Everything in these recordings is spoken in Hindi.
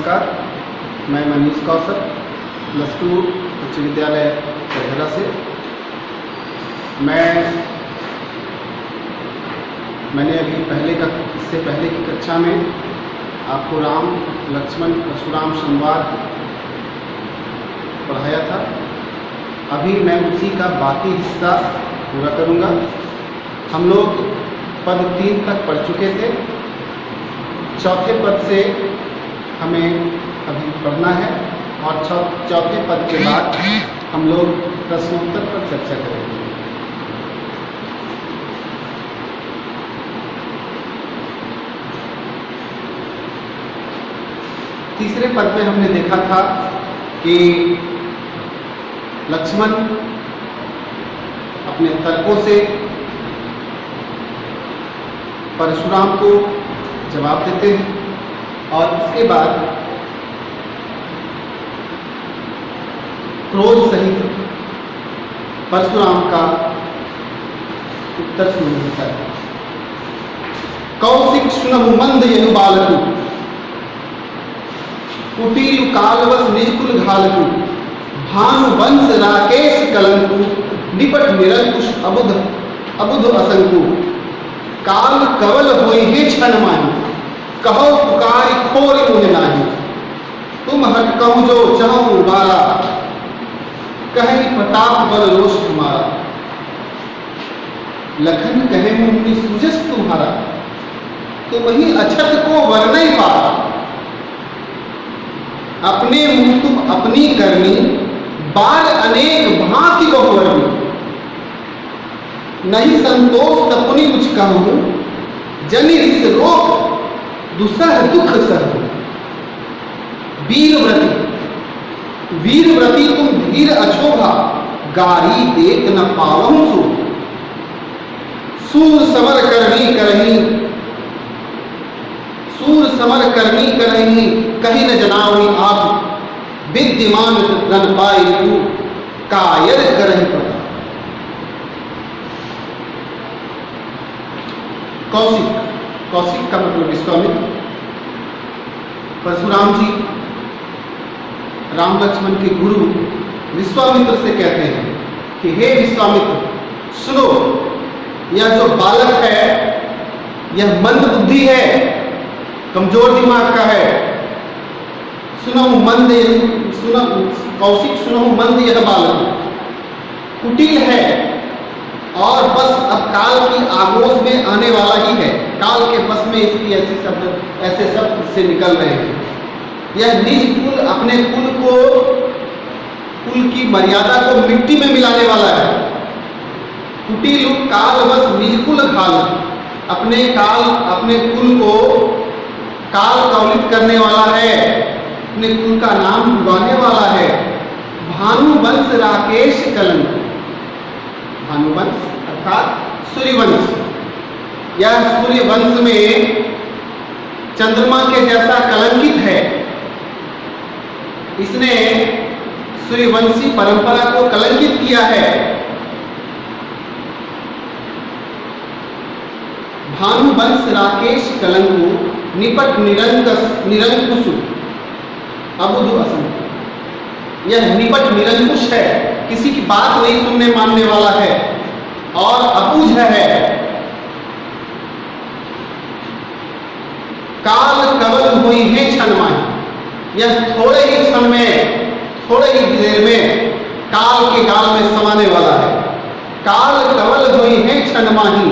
नमस्कार, मैं मनीष कौशल +2 उच्च विद्यालय कटहरा से। मैंने अभी इससे पहले की कक्षा में आपको राम लक्ष्मण परशुराम संवाद पढ़ाया था। अभी मैं उसी का बाकी हिस्सा पूरा करूँगा। हम लोग पद 3 तक पढ़ चुके थे। चौथे पद से हमें अभी पढ़ना है और चौथे पद के बाद हम लोग प्रश्नोत्तर पर चर्चा करेंगे। तीसरे पद में हमने देखा था कि लक्ष्मण अपने तर्कों से परशुराम को जवाब देते हैं और उसके बाद क्रोध सहित परशुराम का उत्तर शुरू होता है। कौशिक सुनहु मंद यनु बालकु, कुटिल कालवस निजकुल घालकु, भानु वंश राकेश कलंकु, निपट निरंकुश अबुध असंकु, काल कवल होई हे क्षण माही, कहो पुकारी खोर मुझे नाही, तुम हटकहु जो चाहूं बाला, कहे प्रताप बल रोष तुम्हारा। लखन कहे मुनि सुजस तुम्हारा, तुम ही अछत को वर्णय पारा। अपने मुंह तुम अपनी करनी, बाल अनेक भांति को वर्णी। नहीं संतोष तपुनि कुछ कहूं, जनि इस रोग दुसह दुख सहु। वीरव्रती तुम धीर अछोभा, गारी देख न पावहु सो। सूर समर करनी करही, कहीं न जनावनी आप, विद्यमान रन पाई तू, कायर करही पता। कौशिक का मतलब विश्वामित्र। परशुराम जी राम लक्ष्मण के गुरु विश्वामित्र से कहते हैं कि हे विश्वामित्र, सुनो, यह जो बालक है यह मंद बुद्धि है, कमजोर दिमाग का है। कौशिक सुनो मंद यह बालक, कुटिल है और बस अब काल की आगोश में आने वाला ही है। काल के बस में इसकी ऐसे शब्द से निकल रहे हैं। यह निज कुल, अपने कुल की मर्यादा को मिट्टी में मिलाने वाला है। कुटिल काल बस निज कुल घाल, अपने कुल को काल कवलित करने वाला है, अपने कुल का नाम डुबाने वाला है। भानुवंश राकेश कलंक, भानुवंश अर्थात सूर्यवंश, यह सूर्यवंश में चंद्रमा के जैसा कलंकित है। इसने सूर्यवंशी परंपरा को कलंकित किया है। भानुवंश राकेश कलंकु, निपट निरंकुश अबुध असंक। यह निपट निरंकुश है, किसी की बात नहीं सुनने मानने वाला है और अबुझ है। काल कवल हुई है क्षण माही, यह थोड़े ही क्षण में, थोड़े ही देर में काल के गाल में समाने वाला है। काल कवल हुई है क्षण माही,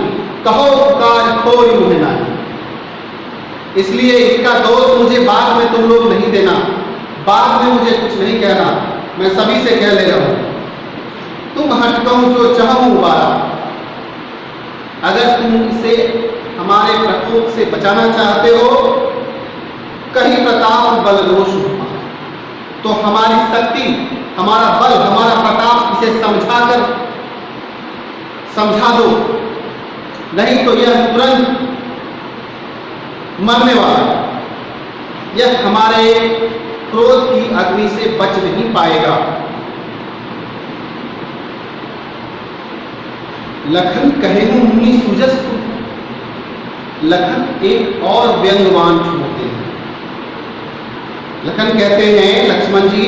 कहो पुकार खोर मुझे नाही। इसलिए इसका दोष मुझे बाद में तुम लोग नहीं देना, बाद में मुझे कुछ नहीं कहना, मैं सभी से कह ले रहा हूं। तुम हटकहु जो चाहूं बाला, अगर तुम इसे हमारे प्रकोप से बचाना चाहते हो, कहीं प्रताप बल रोष तो हमारी शक्ति, हमारा बल, हमारा प्रताप इसे समझा दो, नहीं तो यह तुरंत मरने वाला है। यह हमारे क्रोध की अग्नि से बच नहीं पाएगा। लखन कहे मुनि सुजस, लखन एक और व्यंग्यवान होते हैं। लखन कहते हैं लक्ष्मण जी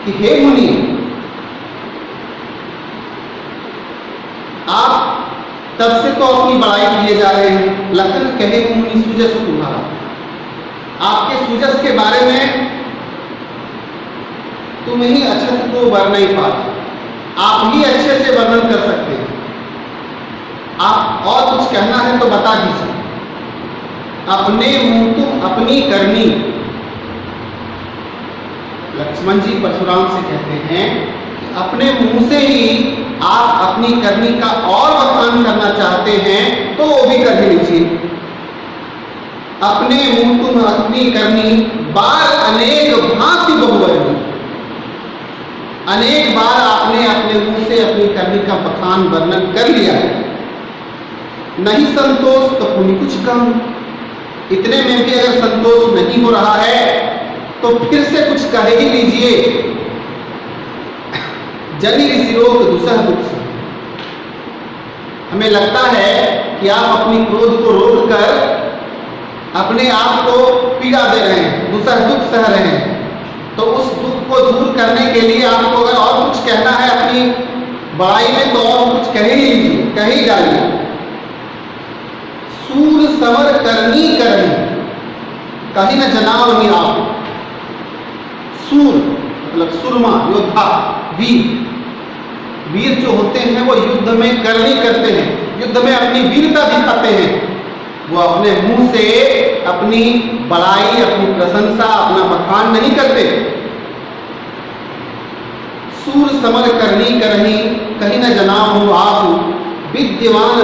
कि हे मुनि, आप तब से तो अपनी बड़ाई किए जा रहे हैं। लखन कहे मुनि सुजस तुम्हारा, आपके सुजस के बारे में तुम ही अछत को वर्णन नहीं पाते, आप ही अच्छे से वर्णन कर सकते हैं। आप और कुछ कहना है तो बता दीजिए। अपने मुंह तुम अपनी करनी। लक्ष्मण जी परशुराम से कहते हैं कि अपने मुंह से ही आप अपनी करनी का और बखान करना चाहते हैं तो वो भी कर लीजिए। अपने मुंह तुम अपनी करनी, बार अनेक भांति बहुवर्णी। अनेक बार आपने अपने मुंह से अपनी करनी का बखान वर्णन कर लिया है। नहीं संतोष तो पुण्य कुछ कम। इतने में भी अगर संतोष नहीं हो रहा है तो फिर से कुछ कह ही लीजिए। जनि ऋषिरोग दुसह दुख। हमें लगता है कि आप अपनी क्रोध को रोककर अपने आप को पीड़ा दे रहे हैं, दुसह दुख सह रहे हैं। तो उस दुख को दूर करने के लिए आपको अगर और कुछ कहना है अपनी बड़ाई में तो और कुछ कह ही लीजिए, कह ही डालिए। सूर समर करनी करनी, कहीं न जनावनी आप। सूर मतलब सुरमा, योद्धा, वीर। वीर जो होते हैं वो युद्ध में करनी करते हैं, युद्ध में अपनी वीरता दिखाते हैं। वो अपने मुंह से अपनी बड़ाई, अपनी प्रशंसा, अपना बखान नहीं करते। सूर समर करनी करनी, कहीं न जनाव हो आप। विद्यमान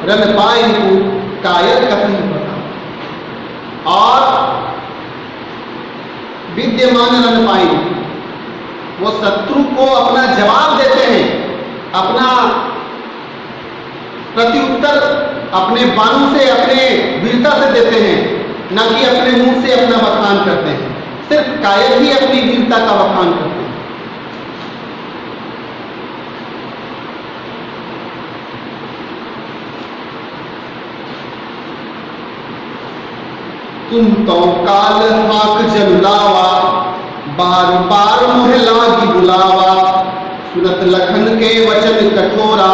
रन पाए को कायर कथन बता। और विद्यमान रन पाए, वो शत्रु को अपना जवाब देते हैं, अपना प्रत्युत्तर अपने बाणों से, अपने वीरता से देते हैं, न कि अपने मुंह से अपना बखान करते हैं। सिर्फ कायर ही अपनी वीरता का बखान करते हैं। तुम तो काल हाक जलुलावा, बार बार मोह लागी बुलावा। सुनत लखन के वचन कठोरा,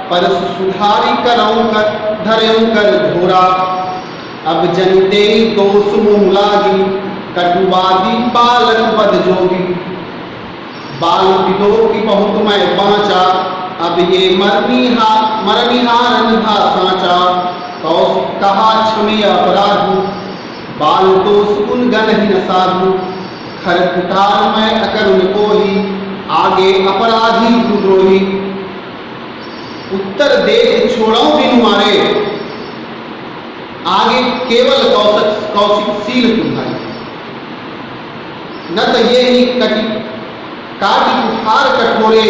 परस सुधारी करऊं कर धरऊं कर घोरा। अब जनते दोष मुँह लागी, कटुवादी बालक बद जोगी। बाल विदो की बहुत मैं बाँचा, अब ये मरनिहारन भा साँचा। कौशिक कहा क्षमे अपराधु, बाल दोष गुण गण ही न साधु। खर कुठार मैं अकरुण को ही, आगे अपराधी द्रोही। उत्तर देख छोड़ो बिन मारे, आगे केवल कौशिक सील तुम्हारे। न तो ये ही काटी कुठार कठोरे,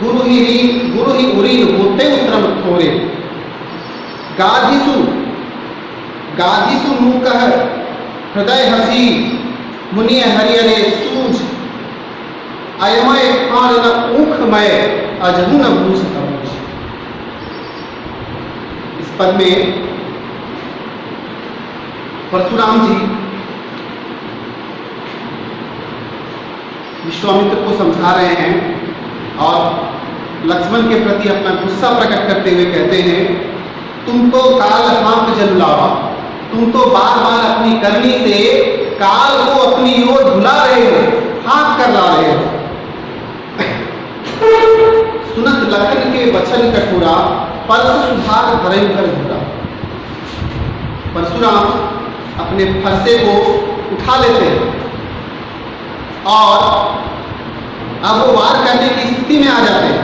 गुरु ही उरी होते श्रम थोरे। गाधिसु मुँह कह हृदय हसी, मुनि हरियरे सूझ। अयमय खान न ऊखमय, अजहु न भूष कबूझ। इस पद में परशुराम जी विश्वामित्र को समझा रहे हैं और लक्ष्मण के प्रति अपना गुस्सा प्रकट करते हुए कहते हैं, तुम तो काल हाक जलुलावा, तुम तो बार बार अपनी करनी से काल को अपनी ओर भुला रहे हो, हाँक कर ला रहे हो। सुनत लखन के वचन कठोरा, परस सुधार भयंकर घोरा। परशुराम अपने फरसे को उठा लेते हैं और अब वो वार करने की स्थिति में आ जाते हैं।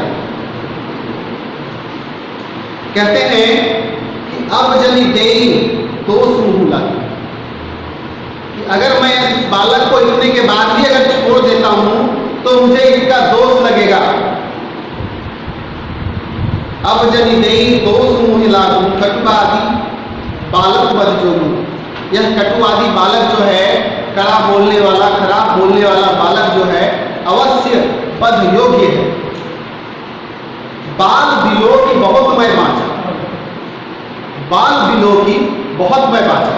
कहते हैं कि अब जनी देई दोष मुँह लागी, कि अगर मैं इस बालक को इतने के बाद भी अगर छोड़ देता हूं तो मुझे इसका दोष लगेगा। अब जनी देई दोष मुँह लागू, कटुवादी बालक बद जोगू। यह कटुवादी बालक जो है, कड़ा बोलने वाला, खराब बोलने वाला बालक जो है, अवश्य बद योग्य है। बाल बिलो की बहुत मैं बाँचा, बाल बिलो की बहुत मैं बाँचा।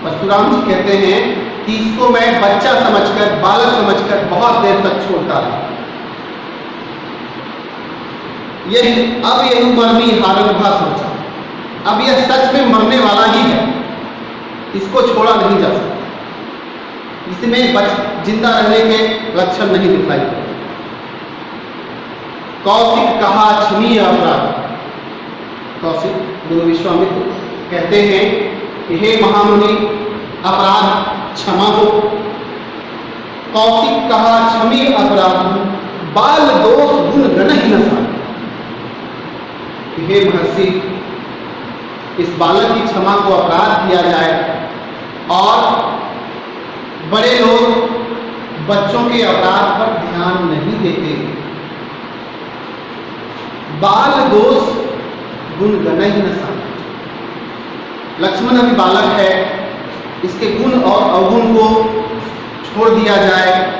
परशुराम जी कहते हैं कि इसको मैं बच्चा समझकर, बालक समझकर बहुत देर तक छोड़ता रहा। अब यही मरनी हारंभा सोचा, अब यह सच में मरने वाला ही है, इसको छोड़ा नहीं जा सकता, इसमें जिंदा रहने के लक्षण नहीं दिखाई पड़ते। कौशिक कहा क्षमीय अपराध। कौशिक गुरु विश्वामित्र कहते हैं कि हे महामुनि, अपराध क्षमा हो। कौशिक कहा क्षमीय अपराध, बाल दोष गुण गण ही न सारे। हे महर्षि, इस बालक की क्षमा को अपराध किया जाए, और बड़े लोग बच्चों के अपराध पर ध्यान नहीं देते। बाल दोष गुण गण ही न सारे। लक्ष्मण अभी बालक है, इसके गुण और अवगुण को छोड़ दिया जाए।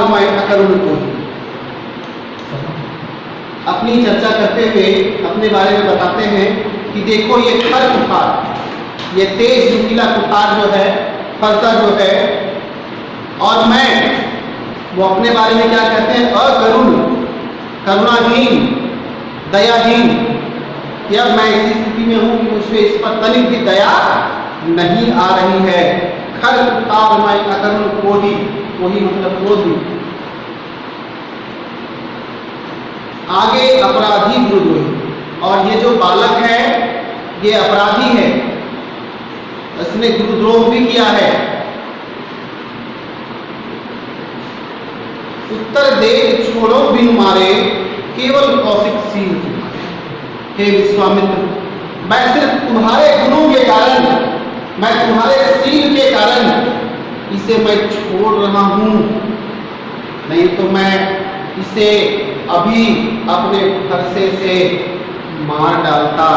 मैं अकरुण को अपनी चर्चा करते हुए अपने बारे में बताते हैं कि देखो ये खर कुठार, ये तेज नुकीला कुठार जो है, फरसा जो है, और मैं, वो अपने बारे में क्या कहते हैं, अकरुण, करुणाहीन, दयाहीन। कि अब मैं ऐसी स्थिति में हूं कि मुझे इस पर तनिक भी दया नहीं आ रही है। खर कुठार मैं अकरुण कोढ़ी, वही मतलब क्रोधी। आगे अपराधी गुरुद्रोही, और ये जो बालक है ये अपराधी है, इसने गुरुद्रोह भी किया है। उत्तर दे छोड़ो बिन मारे, केवल कौशिक सील तुम्हारे। हे विश्वामित्र, मैं सिर्फ तुम्हारे गुणों के कारण, मैं तुम्हारे सील के कारण इसे मैं छोड़ रहा हूं, नहीं तो मैं इसे अभी अपने फरसे से मार डालता।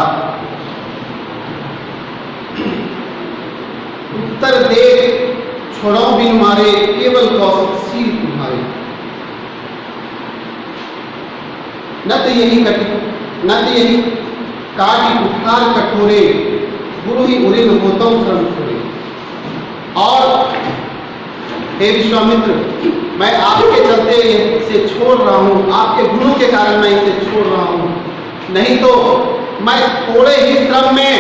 उत्तर दे छोड़ो बिन मारे, केवल कौशिक सील तुम्हारे। न तो यही काटी कुठार कठोरे, गुरु ही उरिन होतम श्रम छोड़े। और हे विश्वामित्र, मैं आपके चलते इसे छोड़ रहा हूं, आपके गुणों के कारण मैं इसे छोड़ रहा हूं, नहीं तो मैं थोड़े ही श्रम में,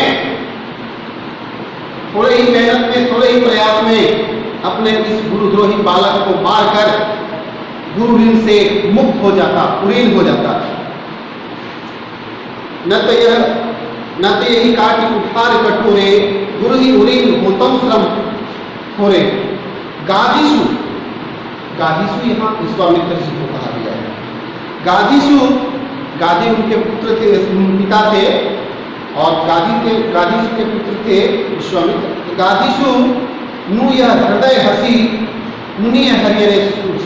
थोड़े ही मेहनत में, थोड़े ही प्रयास में अपने इस गुरुद्रोही बालक को मारकर गुरु ऋण से मुक्त हो जाता, उरीन हो जाता। न तो यही काटी कुठार कठोरे, गुरु ही उरीन होतम श्रम छोड़े। गादीसु, गादीसु यहाँ विश्वामित्र जी को कहा गया है। गादीसु, गादी उनके पुत्र थे, पिता थे, और गादीसु के पुत्र थे विश्वामित्र। गादीसु नु यह हृदय हसी, मुनि हरिहरे सूझ।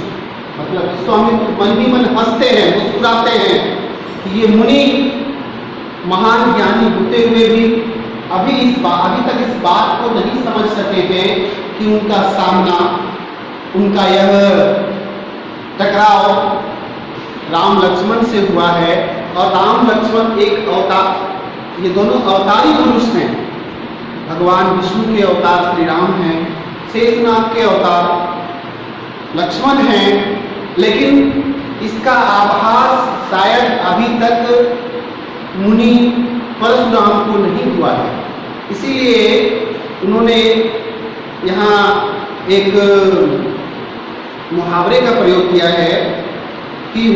मतलब विश्वामित्र मन ही मन हंसते हैं, मुस्कुराते हैं कि ये मुनि महान ज्ञानी होते हुए भी अभी तक इस बात को नहीं समझ सके हैं कि उनका सामना, उनका यह टकराव राम लक्ष्मण से हुआ है। और राम लक्ष्मण एक अवतार, ये दोनों अवतारी पुरुष हैं। भगवान विष्णु के अवतार श्री राम हैं, शेषनाग के अवतार लक्ष्मण हैं, लेकिन इसका आभास शायद अभी तक मुनि परशुराम को नहीं हुआ है। इसीलिए उन्होंने यहाँ एक मुहावरे का प्रयोग किया है कि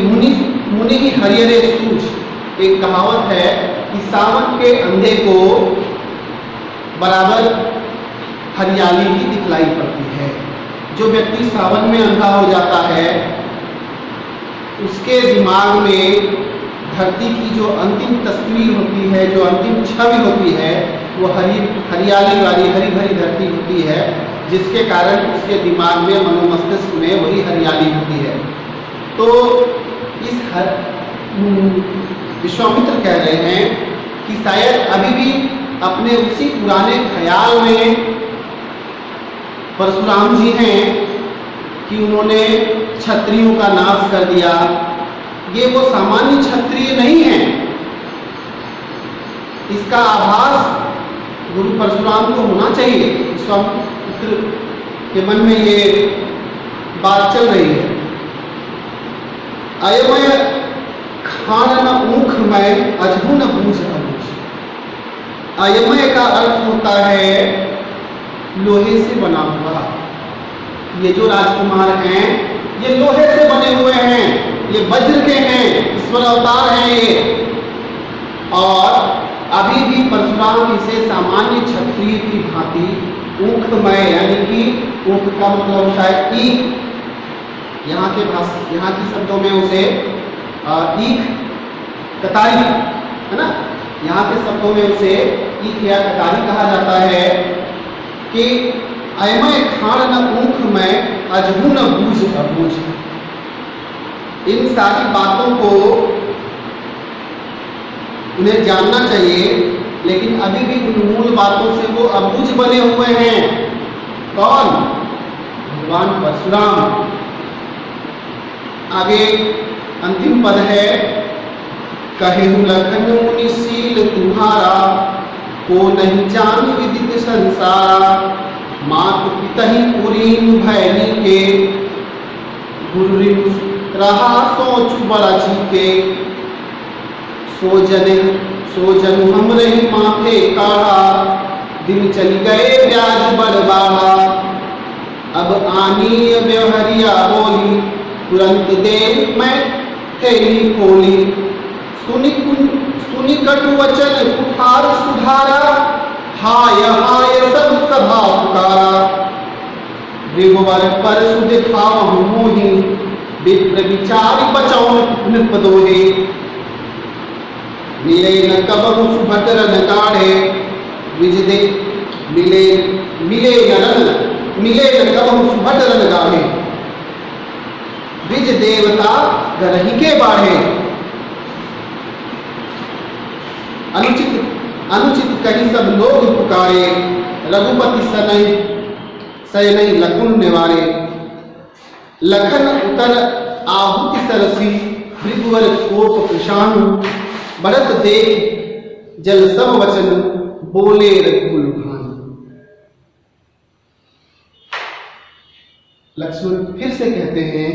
मुनि ही हरिहरे सूझ। एक कहावत है कि सावन के अंधे को बराबर हरियाली ही दिखलाई पड़ती है। जो व्यक्ति सावन में अंधा हो जाता है, उसके दिमाग में धरती की जो अंतिम तस्वीर होती है, जो अंतिम छवि होती है, वो हरियाली वाली हरी भरी धरती होती है, जिसके कारण उसके दिमाग में, मनोमस्तिष्क में वही हरियाली होती है। तो इस विश्वामित्र कह रहे हैं कि शायद अभी भी अपने उसी पुराने ख्याल में परशुराम जी हैं कि उन्होंने क्षत्रियों का नाश कर दिया, ये वो सामान्य क्षत्रिय नहीं है। इसका आभास गुरु परशुराम को होना चाहिए। विश्वामित्र के मन में ये बात चल रही है। अयमय खान न ऊख में अजहू न बूझ अबूझ। अयमय का अर्थ होता है लोहे से बना हुआ। ये जो राजकुमार हैं ये लोहे से बने हुए हैं, ये वज्र के हैं, ईश्वर अवतार हैं ये। और अभी भी परशुराम इसे सामान्य क्षत्रिय की भांति ऊखमय, यानी कि ऊख का मतलब होता है ईख, यहाँ के शब्दों में उसे ईख कतारी है ना, यहाँ के शब्दों में उसे ईख या कतारी कहा जाता है कि अयमय खान न ऊख में अजहू न बूझ अबूझ। इन सारी बातों को उन्हें जानना चाहिए, लेकिन अभी भी उन मूल बातों से वो अबूझ बने हुए हैं। कौन? भगवान परशुराम। आगे अंतिम पद है, कहु लखन मुनि शील तुम्हारा, को नहीं जान विदित संसारा। मात पितहि पुरीन भैनी के, गुरु रहा सोच बड़ा जी के। सोजन हमरे माथे काढ़ा, दिन चल गए ब्याज बड़बाड़ा। अब आनी व्यवहरिया बोली, तुरंत देव मैं थैली खोली। सुनी कटु वचन कुठार सुधारा, हाय हाय सब सभा पुकारा। रिगवर पर सुध खावहु मोहि, विप्र विचार बचौन नृपदोहे। मिले न कबहु सुभट रन गाढ़े, विज दे मिले न कबहु सुभट रन गाढ़े। विज देवता गरही के बाढ़े। अनुचित कही सब लोग पुकारे, रघुपति सनई लखन निवारे। लखन उतर आहुति सरसी, भृगुवर कोप कृशानु। भरत देख जल सब वचन, बोले रघुकुल भानु। लक्ष्मण फिर से कहते हैं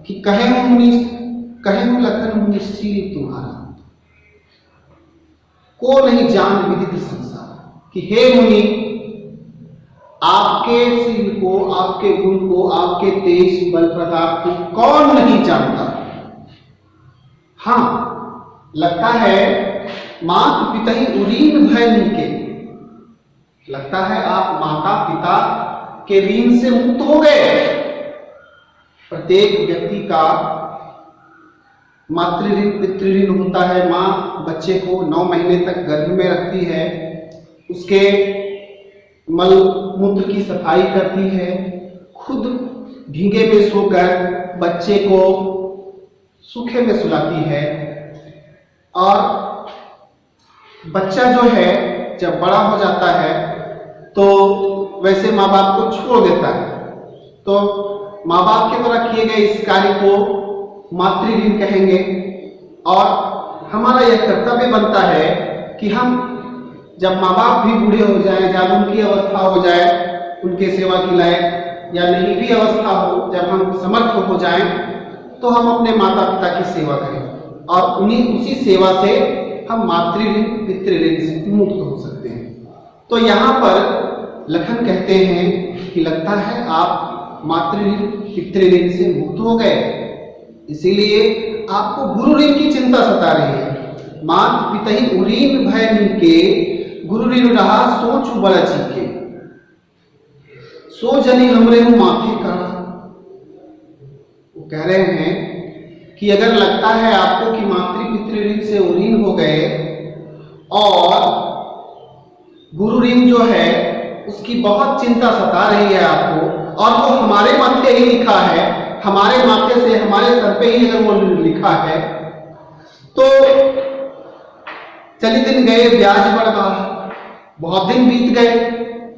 कि कहे हूं लखन मुनि शील तुम्हारा, को नहीं जान विदित संसार। कि हे मुनि, आपके शील को, आपके गुण को, आपके तेज बल प्रताप को कौन नहीं जानता। हाँ, लगता है मात पिता ही उरीन भय के, लगता है आप माता पिता के ऋण से मुक्त हो गए। प्रत्येक व्यक्ति का मातृ ऋण पितृ ऋण होता है। माँ बच्चे को 9 महीने तक गर्भ में रखती है, उसके मल मूत्र की सफाई करती है, खुद भीगे में सोकर बच्चे को सूखे में सुलाती है। और बच्चा जो है जब बड़ा हो जाता है तो वैसे माँ बाप को छोड़ देता है। तो माँ बाप के द्वारा किए गए इस कार्य को मातृ ऋण कहेंगे। और हमारा यह कर्तव्य बनता है कि हम जब माँ बाप भी बूढ़े हो जाएं, जब उनकी अवस्था हो जाए उनके सेवा की लायक, या नहीं भी अवस्था हो, जब हम समर्थ हो जाएं, तो हम अपने माता पिता की सेवा करें और उसी सेवा से हम मातृ ऋण पितृ ऋण से मुक्त हो सकते हैं। तो यहाँ पर लखन कहते हैं कि लगता है आप मातृ ऋण पितृ ऋण से मुक्त हो गए, इसीलिए आपको गुरु ऋण की चिंता सता रही है। मात पितहि उरीन भय के, गुरु ऋण रहा सोच बड़ा चीके। सो जनी हमरे माथे का। वो कह रहे हैं कि अगर लगता है आपको कि मातृ पितृ ऋण से उरीन हो गए और गुरु ऋण जो है उसकी बहुत चिंता सता रही है आपको, और वो हमारे माथे ही लिखा है, हमारे माथे से हमारे सर पे ही अगर वो लिखा है, तो चली दिन गए ब्याज बढ़ गया, बहुत दिन बीत गए,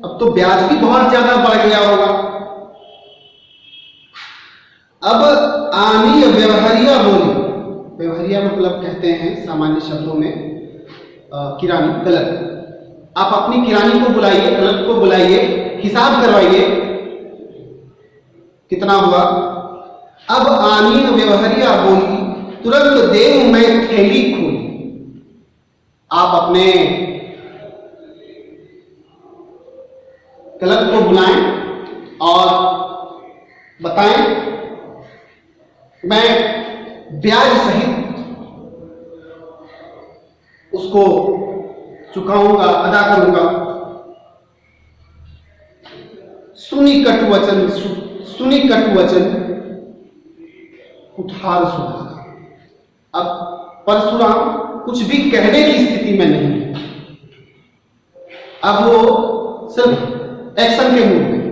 अब तो ब्याज भी बहुत ज्यादा बढ़ गया होगा। अब आनी व्यवहारिया बोली, कहते हैं सामान्य शब्दों में किरानी, गलत। आप अपनी किरानी को बुलाइए, गलत को बुलाइए, हिसाब करवाइए, कितना हुआ। अब आनी व्यवहारिया बोली, तुरंत देव मैं थैली खोली। आप अपने गलत को बुलाएं और बताएं, मैं ब्याज सहित उसको चुकाऊंगा, अदा करूंगा। सुनी कटुवचन, सुनी कटुवचन कुठार सुधारा। अब परशुराम कुछ भी कहने की स्थिति में नहीं है, अब वो सिर्फ एक्शन के मूड में।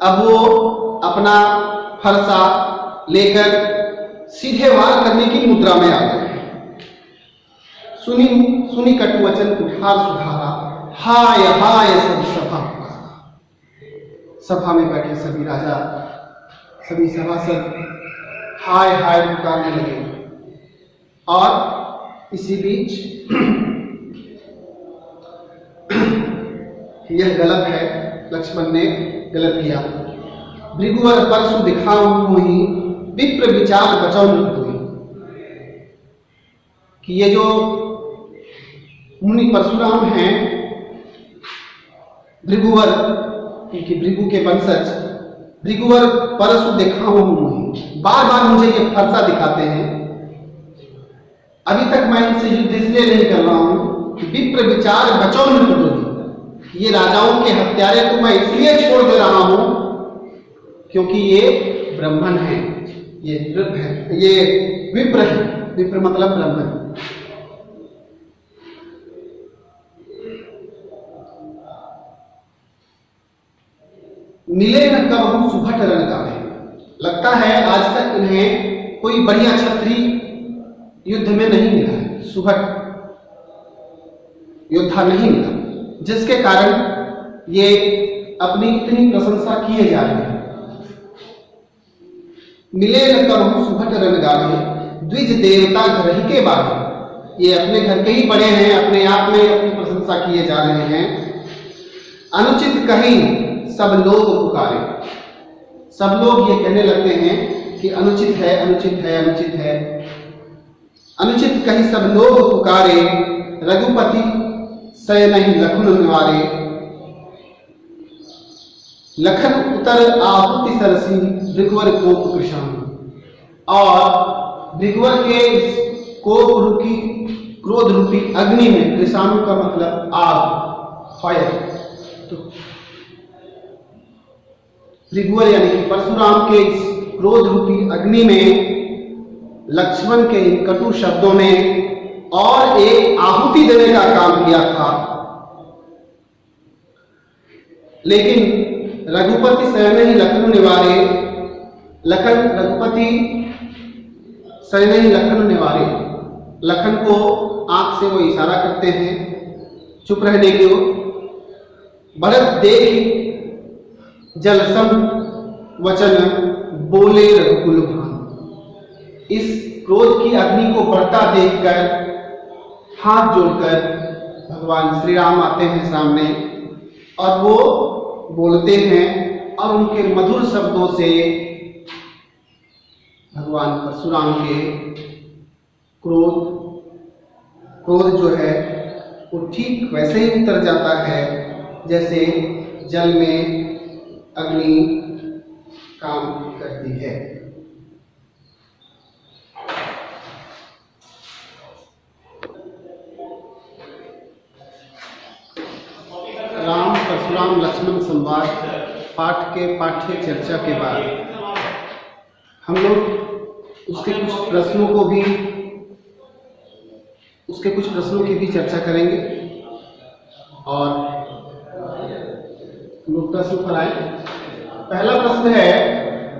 अब वो अपना फरसा लेकर सीधे वार करने की मुद्रा में आ गए। सुनी सुनी कटुवचन कुठार सुधारा, हाय हाय सब सभा पुकारा। सभा में बैठे सभी राजा, सभी सभासद हाय हाय पुकारने लगे। और इसी बीच यह गलत है, लक्ष्मण ने गलत किया। भृगुवर परशु दिखाऊं मोहि, विप्र विचार बचाओ हुई। कि ये जो मुनि परशुराम हैं, भृगुवर, क्योंकि भृगु के वंशज, भृगुवर परशु दिखाऊं मोहि, बार बार मुझे ये फरसा दिखाते हैं। अभी तक मैं इनसे युद्ध इसलिए नहीं कर रहा हूं कि विप्र विचार बचाओ हुई। ये राजाओं के हत्यारे को मैं इसलिए छोड़ दे रहा हूं क्योंकि ये ब्राह्मण है, ये विप्र है। विप्र मतलब ब्राह्मण। मिले न कब हम सुभट रण गावे। लगता है आज तक इन्हें कोई बढ़िया छत्री युद्ध में नहीं मिला है, सुभट योद्धा नहीं मिला, जिसके कारण ये अपनी इतनी प्रशंसा किए जा रहे हैं। मिले न कब सुभट रण गावे, द्विज देवता घर ही के बागे। ये अपने घर के ही बड़े हैं, अपने आप में अपनी प्रशंसा किए जा रहे हैं। अनुचित कहीं सब लोग पुकारे। सब लोग ये कहने लगते हैं कि अनुचित है, अनुचित है, अनुचित है। अनुचित कहीं सब लोग पुकारे, रघुपति सय नहीं लखन निवारे। लखन उतर आहुति सरसी, भृगुवर कोप कृषाण। और भृगुवर के इस कोप रूपी, क्रोध रूपी अग्नि में, कृषाणु का मतलब आग, फायर। तो भृगुवर यानी कि परशुराम के इस क्रोध रूपी अग्नि में लक्ष्मण के इन कटु शब्दों ने और एक आहुति देने का काम किया था। लेकिन रघुपति स्वयं ही लखन निवारे। लखन, रघुपति स्वयं ही लखन निवारे। लखन को आंख से वो इशारा करते हैं चुप रहने की ओर। भरत देख जलसम वचन, बोले रघुकुल भान। इस क्रोध की अग्नि को बढ़ता देखकर हाथ जोड़कर भगवान श्री राम आते हैं सामने और वो बोलते हैं और उनके मधुर शब्दों से भगवान परशुराम के क्रोध जो है वो ठीक वैसे ही उतर जाता है जैसे जल में अग्नि काम करती है। राम परशुराम लक्ष्मण संवाद पाठ के पाठ्य चर्चा के बाद हम लोग उसके कुछ प्रश्नों की भी चर्चा करेंगे और लोग प्रश्न पर आए। पहला प्रश्न है,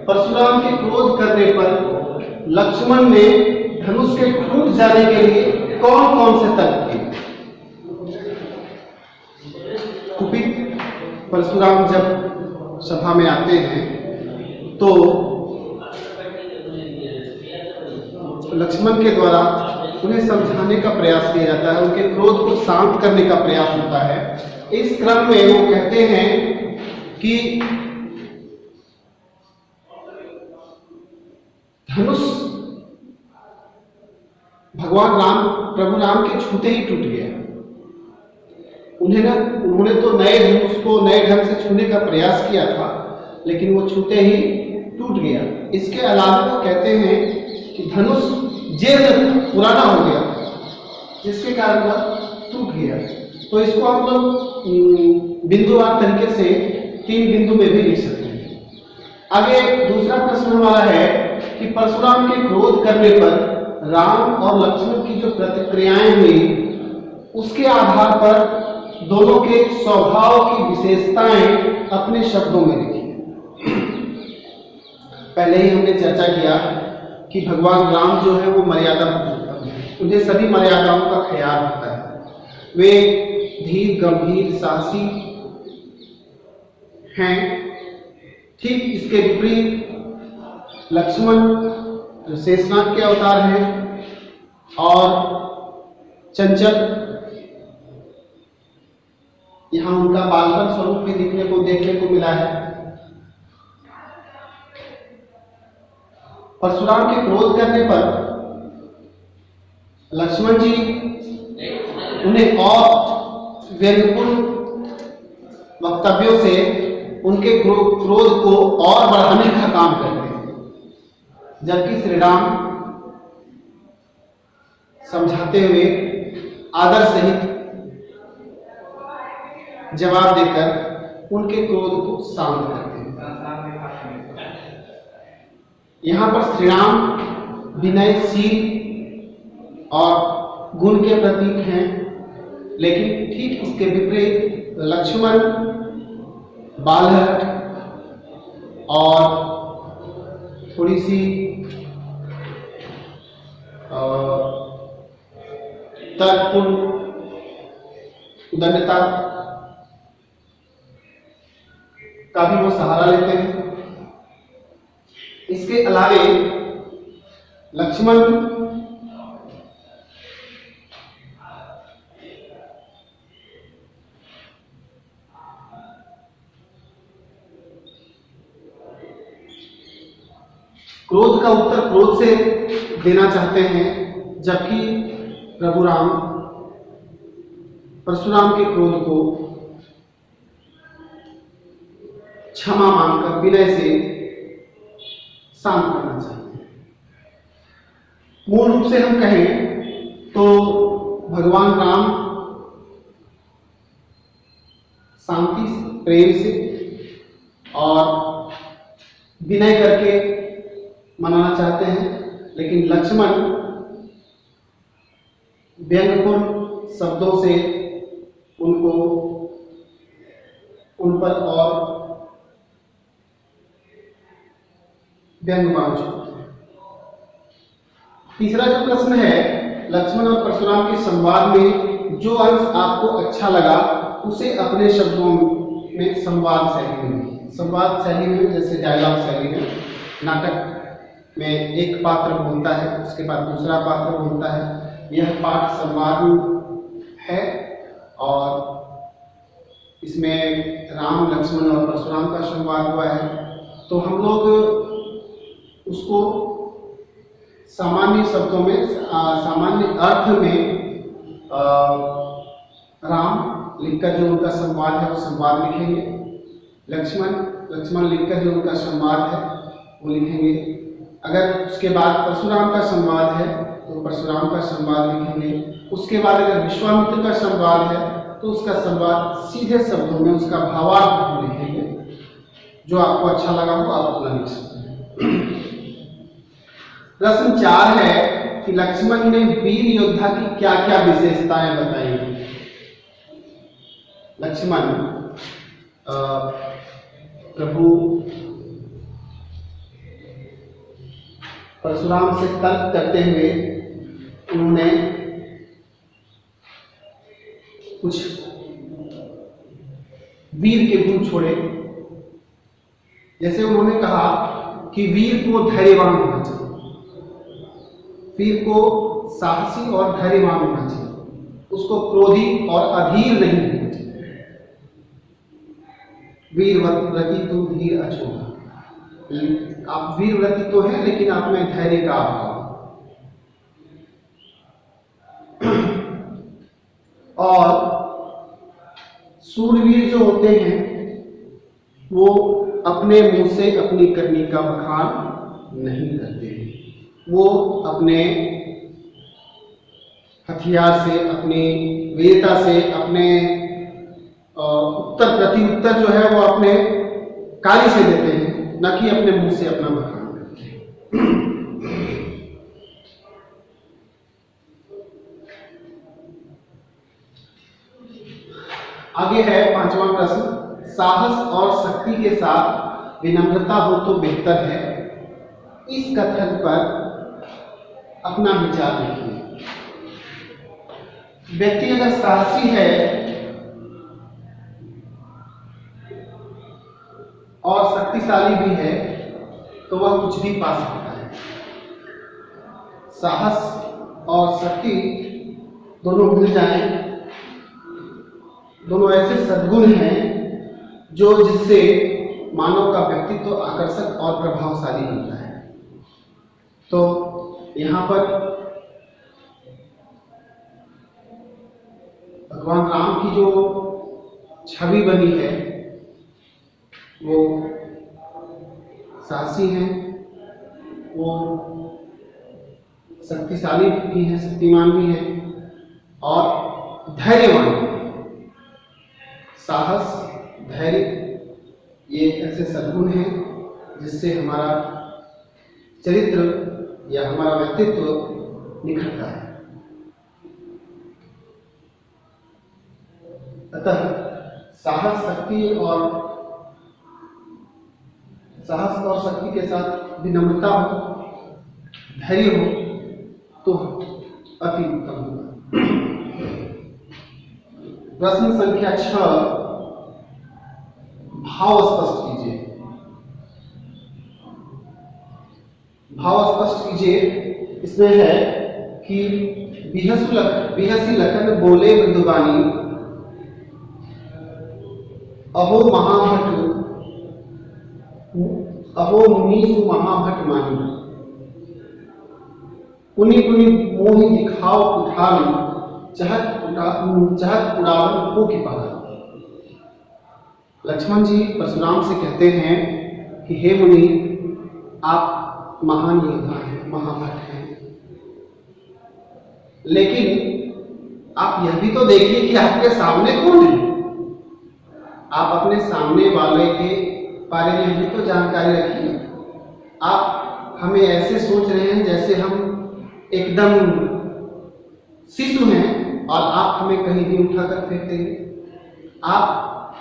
परशुराम के क्रोध करने पर लक्ष्मण ने धनुष के टूट जाने के लिए कौन कौन से तर्क किए? कुपित परशुराम जब सभा में आते हैं तो लक्ष्मण के द्वारा उन्हें समझाने का प्रयास किया जाता है, उनके क्रोध को शांत करने का प्रयास होता है। इस क्रम में वो कहते हैं कि धनुष भगवान राम, प्रभु राम के छूते ही टूट गया। उन्होंने तो नए धनुष को नए ढंग से छूने का प्रयास किया था, लेकिन वो छूते ही टूट गया। इसके अलावा वो कहते हैं कि धनुष जीर्ण पुराना हो गया, जिसके कारण वह टूट गया। तो इसको हम लोग बिंदुवार तरीके से 3 बिंदु में भी लिख सकते हैं। आगे दूसरा प्रश्न हमारा है कि परशुराम के क्रोध करने पर राम और लक्ष्मण की जो प्रतिक्रियाएं हुई, उसके आधार पर दोनों के स्वभाव की विशेषताएं अपने शब्दों में लिखी। पहले ही हमने चर्चा किया कि भगवान राम जो है वो मर्यादा पुरुषोत्तम है, उन्हें सभी मर्यादाओं का ख्याल होता है। वे धीर, गंभीर, साहसी हैं। ठीक इसके विपरीत लक्ष्मण जो शेषनाग के अवतार हैं और चंचल, यहाँ उनका बालपन स्वरूप भी देखने को मिला है। परशुराम के क्रोध करने पर लक्ष्मण जी उन्हें और व्यंग्यपूर्ण वक्तव्यों से उनके क्रोध को और बढ़ाने का काम करते हैं, जबकि श्री राम समझाते हुए आदर सहित जवाब देकर उनके क्रोध को शांत करते हैं। यहाँ पर श्री राम विनयशील और गुण के प्रतीक हैं, लेकिन ठीक इसके विपरीत लक्ष्मण बालहट और थोड़ी सी तर्कपूर्ण उदारता का भी वो सहारा लेते हैं। इसके अलावे लक्ष्मण क्रोध का उत्तर क्रोध से देना चाहते हैं, जबकि प्रभु राम परशुराम के क्रोध को क्षमा मांगकर विनय से शांत करना चाहते हैं। मूल रूप से हम कहें तो भगवान राम शांति, प्रेम से और विनय करके मनाना चाहते हैं, लेकिन लक्ष्मण व्यंग्यपूर्ण शब्दों से उन पर और व्यंग्यवान होते हैं। तीसरा जो प्रश्न है, लक्ष्मण और परशुराम के संवाद में जो अंश आपको अच्छा लगा उसे अपने शब्दों में संवाद शैली में जैसे डायलॉग शैली में, नाटक में एक पात्र बोलता है, उसके बाद दूसरा पात्र बोलता है, यह पाठ संवाद है और इसमें राम, लक्ष्मण और परशुराम का संवाद हुआ है। तो हम लोग उसको सामान्य शब्दों में, सामान्य अर्थ में राम लिखकर जो उनका संवाद है वो संवाद लिखेंगे, लक्ष्मण लिखकर जो उनका संवाद है वो लिखेंगे। अगर उसके बाद परशुराम का संवाद है तो परशुराम का संवाद लिखेंगे। उसके बाद अगर विश्वामित्र का संवाद है तो उसका संवाद सीधे शब्दों में उसका भावार्थ लिखेंगे। जो आपको अच्छा लगा हो आप अपना लिख सकते हैं। प्रश्न 4 है कि लक्ष्मण ने वीर योद्धा की क्या क्या विशेषताएं बताई। लक्ष्मण प्रभु परशुराम से तर्क करते हुए उन्होंने कुछ वीर के गुण छोड़े। जैसे उन्होंने कहा कि वीर को धैर्यवान होना चाहिए, वीर को साहसी और धैर्यवान होना चाहिए, उसको क्रोधी और अधीर नहीं होना चाहिए। वीरव्रती तुम धीर अछूता, आप वीरव्रती तो हैं लेकिन आप में धैर्य का अभाव। और सूरवीर जो होते हैं वो अपने मुंह से अपनी करनी का बखान नहीं करते हैं, वो अपने हथियार से, अपनी वीरता से, अपने उत्तर प्रति उत्तर जो है वो अपने कार्य से देते हैं, न कि अपने मुंह से अपना बखान करते हैं। आगे है 5वां प्रश्न, साहस और शक्ति के साथ विनम्रता हो तो बेहतर है। इस कथन पर अपना विचार लिखिए। व्यक्ति अगर साहसी है और शक्तिशाली भी है तो वह कुछ भी पा सकता है। साहस और शक्ति दोनों मिल जाएं, दोनों ऐसे सद्गुण हैं जो जिससे मानव का व्यक्तित्व आकर्षक और प्रभावशाली होता है। तो यहाँ पर भगवान राम की जो छवि बनी है वो साहसी हैं, वो शक्तिशाली भी हैं, शक्तिमान भी हैं और धैर्यवान हैं। साहस, धैर्य ये ऐसे सद्गुण हैं जिससे हमारा चरित्र या हमारा व्यक्तित्व निखरता है। अतः साहस और शक्ति के साथ विनम्रता हो, धैर्य हो तो अति उत्तम होगा। प्रश्न संख्या 6, भाव स्पष्ट कीजिए। भाव स्पष्ट कीजिए इसमें है कि बिहसी लखन बोले मृदुबानी, अहो मुनीसु महाभट मानी, पुनि पुनि मोहि दिखाओ उठावी, चहत उड़ावन हो की पाला। लक्ष्मण जी परशुराम से कहते हैं कि हे मुनि, आप महान योद्धा हैं, महाभट हैं, लेकिन आप यह भी तो देखिए कि आपके सामने कौन है। आप अपने सामने वाले के बारे में भी तो जानकारी रखिए। आप हमें ऐसे सोच रहे हैं जैसे हम एकदम शिशु हैं और आप हमें कहीं भी उठाकर फेंक देंगे। आप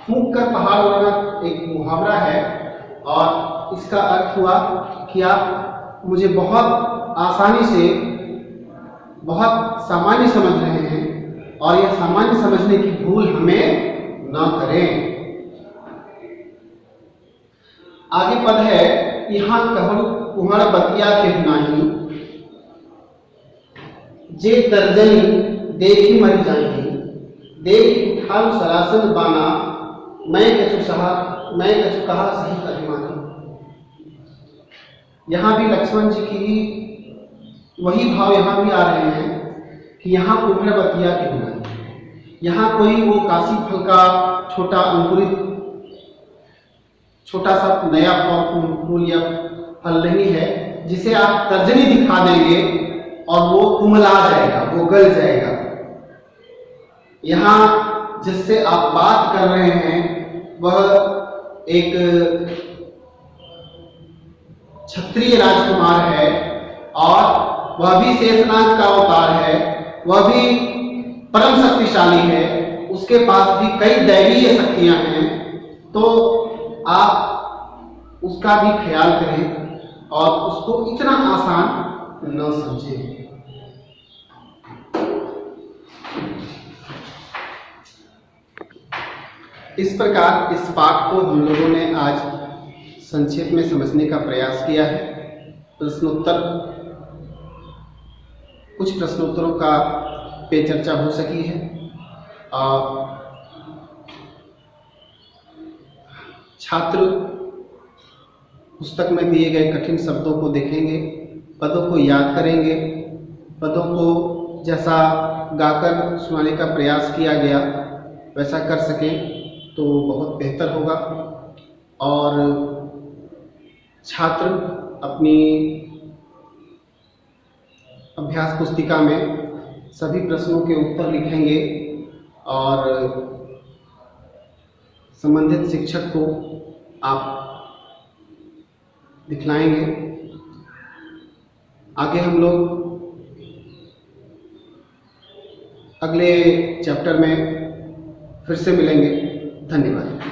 फूंक कर पहाड़ उड़ाना एक मुहावरा है और इसका अर्थ हुआ कि आप मुझे बहुत आसानी से बहुत सामान्य समझ रहे हैं और यह सामान्य समझने की भूल हमें न करें। आगे पद है, यहाँ कहूँ कुहड़ बतिया के नाही, जे तर्जनी देखी मर जाएंगी, देख उठाऊ सरासन बाना, मैं कछु कहा सही अभिमानी। यहाँ भी लक्ष्मण जी की वही भाव यहाँ भी आ रहे हैं कि यहाँ कुहड़ बतिया के नाही, यहाँ कोई वो काशी फल का छोटा अंकुरित छोटा सा नया फूल या फल नहीं है जिसे आप तर्जनी दिखा देंगे और वो कुमला जाएगा, वो गल जाएगा। यहाँ जिससे आप बात कर रहे हैं वह एक क्षत्रिय राजकुमार है और वह भी शेषनाग का अवतार है, वह भी परम शक्तिशाली है, उसके पास भी कई दैवीय शक्तियां हैं। तो आप उसका भी ख्याल करें और उसको इतना आसान न समझें। इस प्रकार इस पाठ को हम लोगों ने आज संक्षेप में समझने का प्रयास किया है। प्रश्नोत्तर कुछ प्रश्नोत्तरों का पे चर्चा हो सकी है। छात्र पुस्तक में दिए गए कठिन शब्दों को देखेंगे, पदों को याद करेंगे, पदों को जैसा गाकर सुनाने का प्रयास किया गया वैसा कर सकें तो बहुत बेहतर होगा। और छात्र अपनी अभ्यास पुस्तिका में सभी प्रश्नों के उत्तर लिखेंगे और संबंधित शिक्षक को आप दिखलाएंगे। आगे हम लोग अगले चैप्टर में फिर से मिलेंगे। धन्यवाद।